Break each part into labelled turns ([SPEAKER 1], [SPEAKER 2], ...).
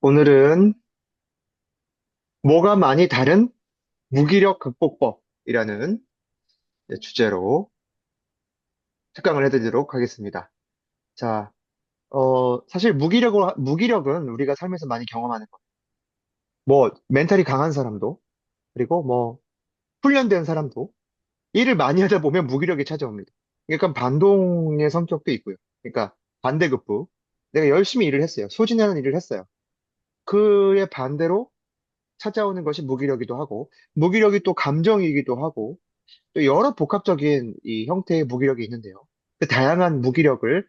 [SPEAKER 1] 오늘은 뭐가 많이 다른 무기력 극복법이라는 주제로 특강을 해드리도록 하겠습니다. 자, 사실 무기력은 우리가 삶에서 많이 경험하는 것. 뭐, 멘탈이 강한 사람도, 그리고 뭐, 훈련된 사람도, 일을 많이 하다 보면 무기력이 찾아옵니다. 그러니까 반동의 성격도 있고요. 그러니까 반대급부. 내가 열심히 일을 했어요. 소진하는 일을 했어요. 그의 반대로 찾아오는 것이 무기력이기도 하고, 무기력이 또 감정이기도 하고, 또 여러 복합적인 이 형태의 무기력이 있는데요. 그 다양한 무기력을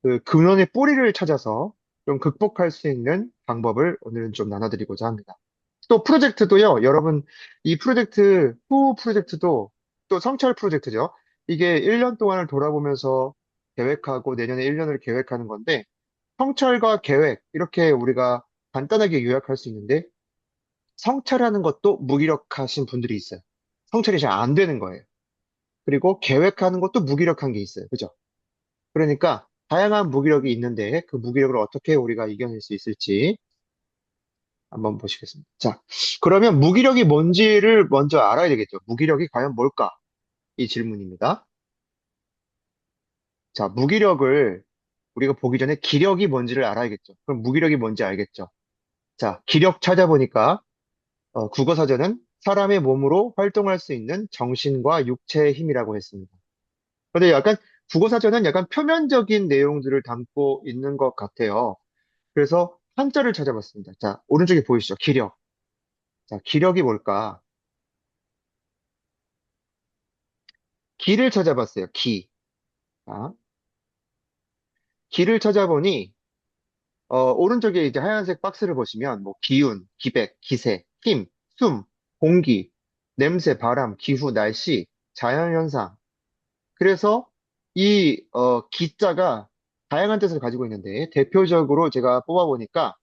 [SPEAKER 1] 그 근원의 뿌리를 찾아서 좀 극복할 수 있는 방법을 오늘은 좀 나눠드리고자 합니다. 또 프로젝트도요, 여러분, 이 프로젝트, 후 프로젝트도 또 성찰 프로젝트죠. 이게 1년 동안을 돌아보면서 계획하고 내년에 1년을 계획하는 건데, 성찰과 계획, 이렇게 우리가 간단하게 요약할 수 있는데, 성찰하는 것도 무기력하신 분들이 있어요. 성찰이 잘 안 되는 거예요. 그리고 계획하는 것도 무기력한 게 있어요. 그죠? 그러니까 다양한 무기력이 있는데 그 무기력을 어떻게 우리가 이겨낼 수 있을지 한번 보시겠습니다. 자, 그러면 무기력이 뭔지를 먼저 알아야 되겠죠. 무기력이 과연 뭘까? 이 질문입니다. 자, 무기력을 우리가 보기 전에 기력이 뭔지를 알아야겠죠. 그럼 무기력이 뭔지 알겠죠. 자, 기력 찾아보니까 국어사전은 사람의 몸으로 활동할 수 있는 정신과 육체의 힘이라고 했습니다. 근데 약간 국어사전은 약간 표면적인 내용들을 담고 있는 것 같아요. 그래서 한자를 찾아봤습니다. 자, 오른쪽에 보이시죠? 기력. 자, 기력이 뭘까? 기를 찾아봤어요. 기. 자, 기를 찾아보니, 오른쪽에 이제 하얀색 박스를 보시면, 뭐, 기운, 기백, 기세, 힘, 숨, 공기, 냄새, 바람, 기후, 날씨, 자연현상. 그래서 이, 기자가 다양한 뜻을 가지고 있는데, 대표적으로 제가 뽑아보니까,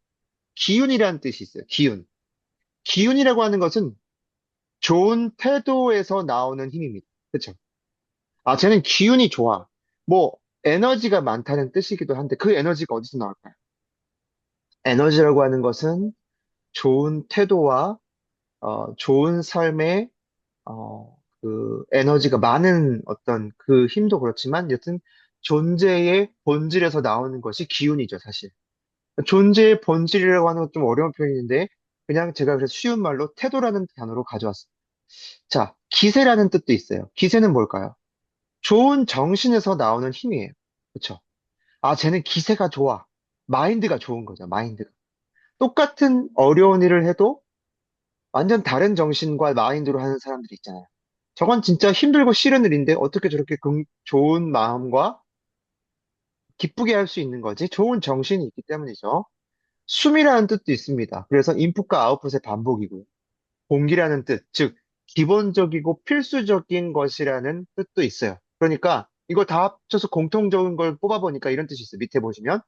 [SPEAKER 1] 기운이라는 뜻이 있어요. 기운. 기운이라고 하는 것은 좋은 태도에서 나오는 힘입니다. 그렇죠? 아, 쟤는 기운이 좋아. 뭐 에너지가 많다는 뜻이기도 한데 그 에너지가 어디서 나올까요? 에너지라고 하는 것은 좋은 태도와 좋은 삶의 그 에너지가 많은 어떤 그 힘도 그렇지만 여튼 존재의 본질에서 나오는 것이 기운이죠, 사실. 존재의 본질이라고 하는 건 좀 어려운 표현인데 그냥 제가 그래서 쉬운 말로 태도라는 단어로 가져왔습니다. 자, 기세라는 뜻도 있어요. 기세는 뭘까요? 좋은 정신에서 나오는 힘이에요. 그쵸? 아, 쟤는 기세가 좋아. 마인드가 좋은 거죠, 마인드가. 똑같은 어려운 일을 해도 완전 다른 정신과 마인드로 하는 사람들이 있잖아요. 저건 진짜 힘들고 싫은 일인데 어떻게 저렇게 좋은 마음과 기쁘게 할 수 있는 거지? 좋은 정신이 있기 때문이죠. 숨이라는 뜻도 있습니다. 그래서 인풋과 아웃풋의 반복이고요. 공기라는 뜻, 즉, 기본적이고 필수적인 것이라는 뜻도 있어요. 그러니까 이거 다 합쳐서 공통적인 걸 뽑아보니까 이런 뜻이 있어요. 밑에 보시면.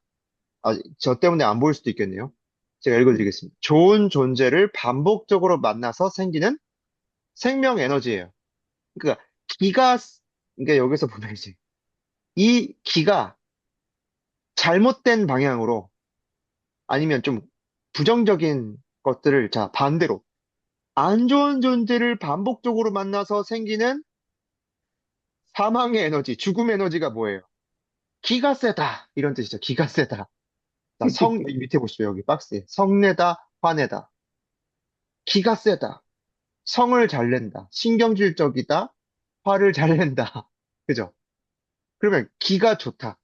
[SPEAKER 1] 아, 저 때문에 안 보일 수도 있겠네요. 제가 읽어드리겠습니다. 좋은 존재를 반복적으로 만나서 생기는 생명 에너지예요. 그러니까 기가, 그러니까 여기서 보면 이제 이 기가 잘못된 방향으로 아니면 좀 부정적인 것들을 자, 반대로 안 좋은 존재를 반복적으로 만나서 생기는 사망의 에너지, 죽음의 에너지가 뭐예요? 기가 세다. 이런 뜻이죠. 기가 세다. 자, 여기 밑에 보시죠. 여기 박스에. 성내다, 화내다. 기가 세다. 성을 잘 낸다. 신경질적이다. 화를 잘 낸다. 그죠? 그러면 기가 좋다.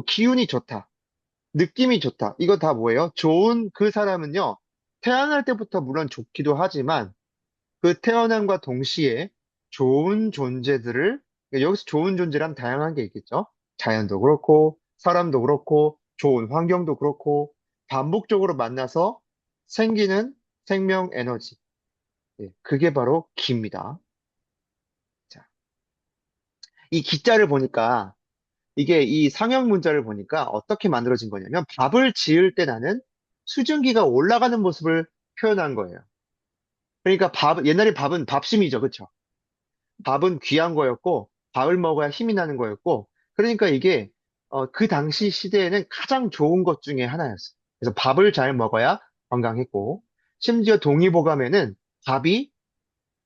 [SPEAKER 1] 기운이 좋다. 느낌이 좋다. 이거 다 뭐예요? 좋은 그 사람은요. 태어날 때부터 물론 좋기도 하지만 그 태어남과 동시에 좋은 존재들을 그러니까 여기서 좋은 존재란 다양한 게 있겠죠. 자연도 그렇고 사람도 그렇고 좋은 환경도 그렇고 반복적으로 만나서 생기는 생명 에너지. 예, 그게 바로 기입니다. 자, 이 기자를 보니까 이게 이 상형 문자를 보니까 어떻게 만들어진 거냐면 밥을 지을 때 나는 수증기가 올라가는 모습을 표현한 거예요. 그러니까 옛날에 밥은 밥심이죠. 그쵸? 밥은 귀한 거였고, 밥을 먹어야 힘이 나는 거였고, 그러니까 이게, 그 당시 시대에는 가장 좋은 것 중에 하나였어요. 그래서 밥을 잘 먹어야 건강했고, 심지어 동의보감에는 밥이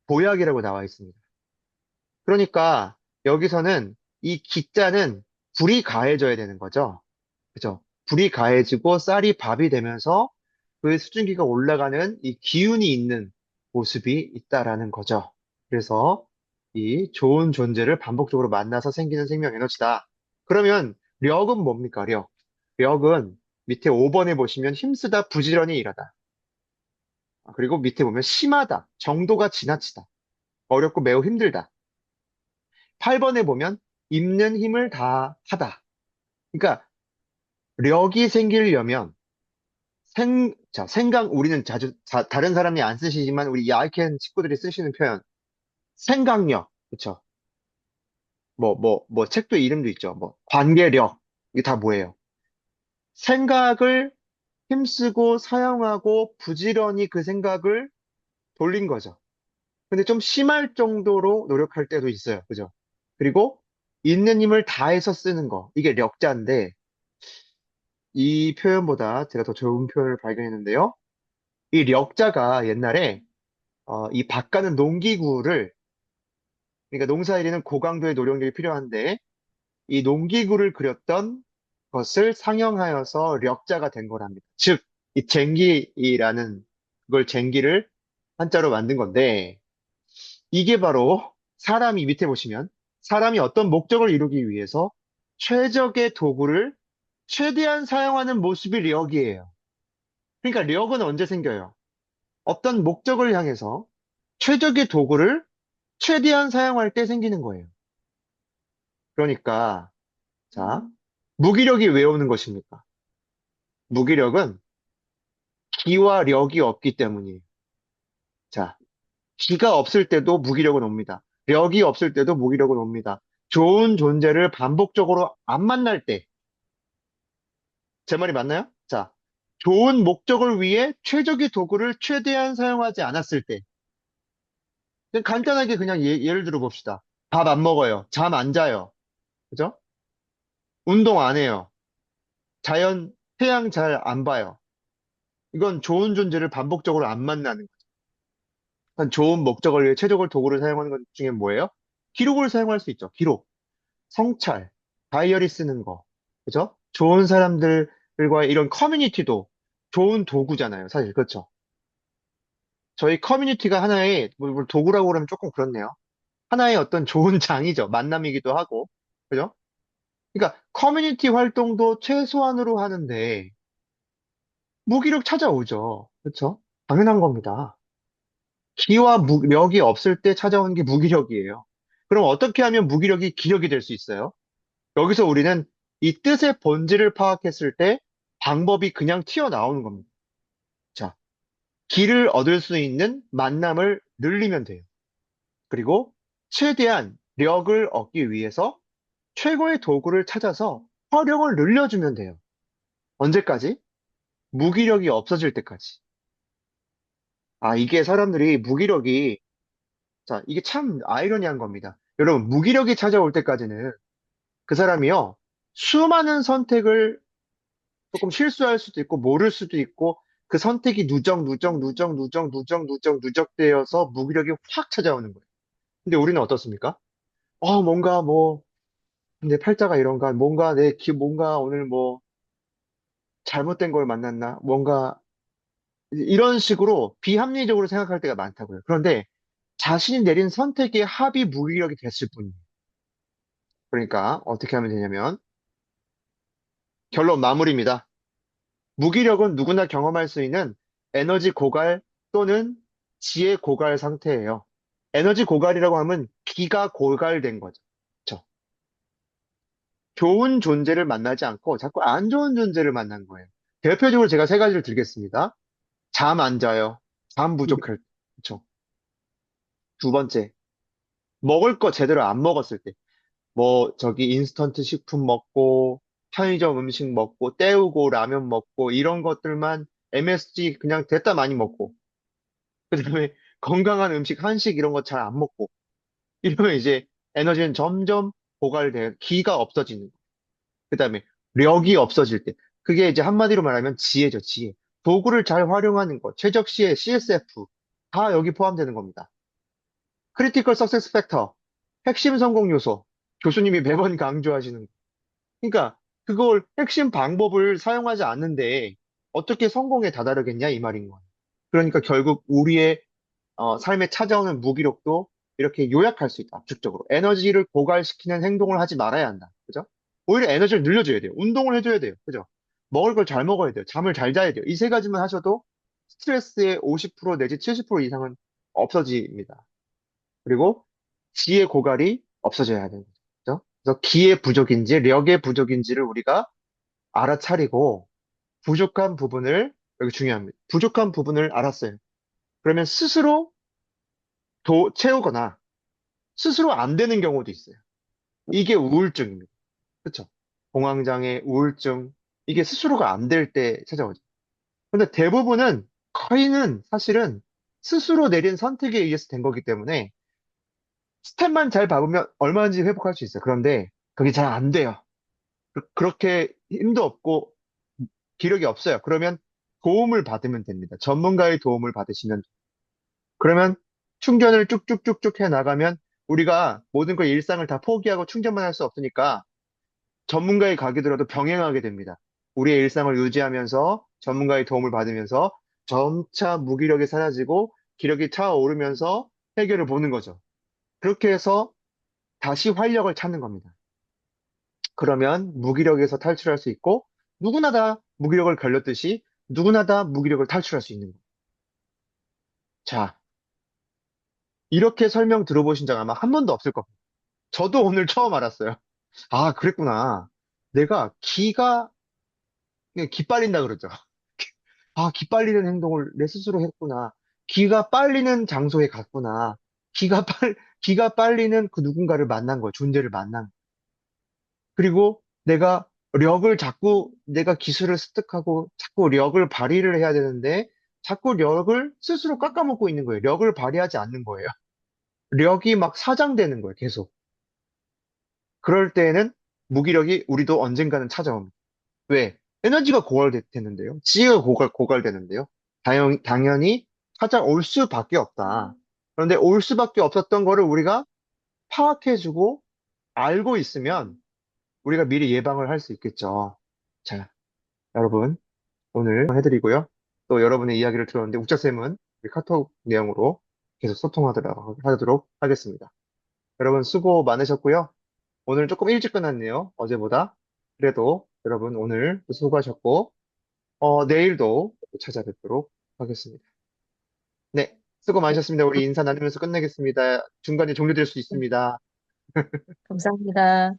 [SPEAKER 1] 보약이라고 나와 있습니다. 그러니까 여기서는 이 기자는 불이 가해져야 되는 거죠. 그죠? 불이 가해지고 쌀이 밥이 되면서 그 수증기가 올라가는 이 기운이 있는 모습이 있다라는 거죠. 그래서 이 좋은 존재를 반복적으로 만나서 생기는 생명 에너지다. 그러면 력은 뭡니까? 력. 력은 밑에 5번에 보시면 힘쓰다, 부지런히 일하다. 그리고 밑에 보면 심하다, 정도가 지나치다, 어렵고 매우 힘들다. 8번에 보면 입는 힘을 다하다. 그러니까 력이 생기려면 생강, 우리는 자주, 다른 사람이 안 쓰시지만 우리 야이캔 친구들이 쓰시는 표현, 생각력, 그쵸? 책도 이름도 있죠. 관계력, 이게 다 뭐예요? 생각을 힘쓰고 사용하고 부지런히 그 생각을 돌린 거죠. 근데 좀 심할 정도로 노력할 때도 있어요. 그죠? 그리고 있는 힘을 다해서 쓰는 거, 이게 력자인데, 이 표현보다 제가 더 좋은 표현을 발견했는데요. 이 력자가 옛날에 이 밭가는 농기구를, 그러니까 농사일에는 고강도의 노령력이 필요한데 이 농기구를 그렸던 것을 상영하여서 력자가 된 거랍니다. 즉, 이 쟁기라는 그걸 쟁기를 한자로 만든 건데 이게 바로 사람이 밑에 보시면 사람이 어떤 목적을 이루기 위해서 최적의 도구를 최대한 사용하는 모습이 력이에요. 그러니까 력은 언제 생겨요? 어떤 목적을 향해서 최적의 도구를 최대한 사용할 때 생기는 거예요. 그러니까, 자, 무기력이 왜 오는 것입니까? 무기력은 기와 력이 없기 때문이에요. 자, 기가 없을 때도 무기력은 옵니다. 력이 없을 때도 무기력은 옵니다. 좋은 존재를 반복적으로 안 만날 때, 제 말이 맞나요? 자, 좋은 목적을 위해 최적의 도구를 최대한 사용하지 않았을 때, 그냥 간단하게 그냥 예를 들어 봅시다. 밥 안 먹어요. 잠 안 자요. 그죠? 운동 안 해요. 자연, 태양 잘 안 봐요. 이건 좋은 존재를 반복적으로 안 만나는 거죠. 한 좋은 목적을 위해 최적의 도구를 사용하는 것 중에 뭐예요? 기록을 사용할 수 있죠. 기록, 성찰, 다이어리 쓰는 거. 그죠? 좋은 사람들과의 이런 커뮤니티도 좋은 도구잖아요. 사실, 그렇죠? 저희 커뮤니티가 하나의, 도구라고 그러면 조금 그렇네요. 하나의 어떤 좋은 장이죠. 만남이기도 하고. 그죠? 그러니까 커뮤니티 활동도 최소한으로 하는데 무기력 찾아오죠. 그렇죠? 당연한 겁니다. 기와 력이 없을 때 찾아오는 게 무기력이에요. 그럼 어떻게 하면 무기력이 기력이 될 수 있어요? 여기서 우리는 이 뜻의 본질을 파악했을 때 방법이 그냥 튀어나오는 겁니다. 자, 기를 얻을 수 있는 만남을 늘리면 돼요. 그리고 최대한 력을 얻기 위해서 최고의 도구를 찾아서 활용을 늘려주면 돼요. 언제까지? 무기력이 없어질 때까지. 아, 이게 사람들이 무기력이, 자, 이게 참 아이러니한 겁니다. 여러분, 무기력이 찾아올 때까지는 그 사람이요, 수많은 선택을 조금 실수할 수도 있고, 모를 수도 있고, 그 선택이 누적되어서 무기력이 확 찾아오는 거예요. 근데 우리는 어떻습니까? 뭔가 내 팔자가 이런가, 뭔가 오늘 잘못된 걸 만났나, 뭔가, 이런 식으로 비합리적으로 생각할 때가 많다고요. 그런데 자신이 내린 선택의 합이 무기력이 됐을 뿐이에요. 그러니까 어떻게 하면 되냐면, 결론 마무리입니다. 무기력은 누구나 경험할 수 있는 에너지 고갈 또는 지혜 고갈 상태예요. 에너지 고갈이라고 하면 기가 고갈된 거죠. 그쵸? 좋은 존재를 만나지 않고 자꾸 안 좋은 존재를 만난 거예요. 대표적으로 제가 세 가지를 드리겠습니다. 잠 안 자요. 잠 부족할 때. 그쵸? 두 번째, 먹을 거 제대로 안 먹었을 때. 저기 인스턴트 식품 먹고, 편의점 음식 먹고, 때우고, 라면 먹고, 이런 것들만 MSG 그냥 됐다 많이 먹고, 그 다음에 건강한 음식, 한식 이런 거 잘 안 먹고, 이러면 이제 에너지는 점점 기가 없어지는. 그 다음에 력이 없어질 때. 그게 이제 한마디로 말하면 지혜죠, 지혜. 도구를 잘 활용하는 것, 최적시에 CSF, 다 여기 포함되는 겁니다. 크리티컬 석세스 팩터, 핵심 성공 요소, 교수님이 매번 강조하시는 거. 그러니까 그걸 핵심 방법을 사용하지 않는데 어떻게 성공에 다다르겠냐 이 말인 거예요. 그러니까 결국 우리의 삶에 찾아오는 무기력도 이렇게 요약할 수 있다. 압축적으로. 에너지를 고갈시키는 행동을 하지 말아야 한다. 그죠? 오히려 에너지를 늘려줘야 돼요. 운동을 해줘야 돼요. 그죠? 먹을 걸 잘 먹어야 돼요. 잠을 잘 자야 돼요. 이 세 가지만 하셔도 스트레스의 50% 내지 70% 이상은 없어집니다. 그리고 지의 고갈이 없어져야 되는 거죠. 그죠? 그래서 기의 부족인지 력의 부족인지를 우리가 알아차리고 부족한 부분을 여기 중요합니다. 부족한 부분을 알았어요. 그러면 스스로 채우거나 스스로 안 되는 경우도 있어요. 이게 우울증입니다. 그렇죠? 공황장애, 우울증 이게 스스로가 안 될 때 찾아오죠. 근데 대부분은 거의는 사실은 스스로 내린 선택에 의해서 된 거기 때문에 스텝만 잘 밟으면 얼마든지 회복할 수 있어요. 그런데 그게 잘 안 돼요. 그렇게 힘도 없고 기력이 없어요. 그러면 도움을 받으면 됩니다. 전문가의 도움을 받으시면 그러면 충전을 쭉쭉쭉쭉 해 나가면 우리가 모든 걸 일상을 다 포기하고 충전만 할 수 없으니까 전문가의 가게더라도 병행하게 됩니다. 우리의 일상을 유지하면서 전문가의 도움을 받으면서 점차 무기력이 사라지고 기력이 차오르면서 해결을 보는 거죠. 그렇게 해서 다시 활력을 찾는 겁니다. 그러면 무기력에서 탈출할 수 있고 누구나 다 무기력을 걸렸듯이 누구나 다 무기력을 탈출할 수 있는 거예요. 자, 이렇게 설명 들어보신 적 아마 한 번도 없을 겁니다. 저도 오늘 처음 알았어요. 아, 그랬구나. 내가 그냥 기빨린다 그러죠. 아, 기빨리는 행동을 내 스스로 했구나. 기가 빨리는 장소에 갔구나. 기가 빨리는 그 누군가를 만난 거예요. 존재를 만난 거예요. 그리고 내가 기술을 습득하고 자꾸 력을 발휘를 해야 되는데 자꾸 력을 스스로 깎아먹고 있는 거예요. 력을 발휘하지 않는 거예요. 력이 막 사장되는 거예요. 계속. 그럴 때에는 무기력이 우리도 언젠가는 찾아옵니다. 왜? 에너지가 고갈됐는데요. 지혜가 고갈되는데요. 당연히 찾아올 수밖에 없다. 그런데 올 수밖에 없었던 거를 우리가 파악해주고 알고 있으면 우리가 미리 예방을 할 수 있겠죠. 자, 여러분, 오늘 해드리고요. 또 여러분의 이야기를 들었는데, 욱자쌤은 우리 카톡 내용으로 계속 하도록 하겠습니다. 여러분 수고 많으셨고요. 오늘 조금 일찍 끝났네요. 어제보다. 그래도 여러분 오늘 수고하셨고, 내일도 찾아뵙도록 하겠습니다. 네, 수고 많으셨습니다. 우리 인사 나누면서 끝내겠습니다. 중간에 종료될 수
[SPEAKER 2] 네,
[SPEAKER 1] 있습니다.
[SPEAKER 2] 감사합니다.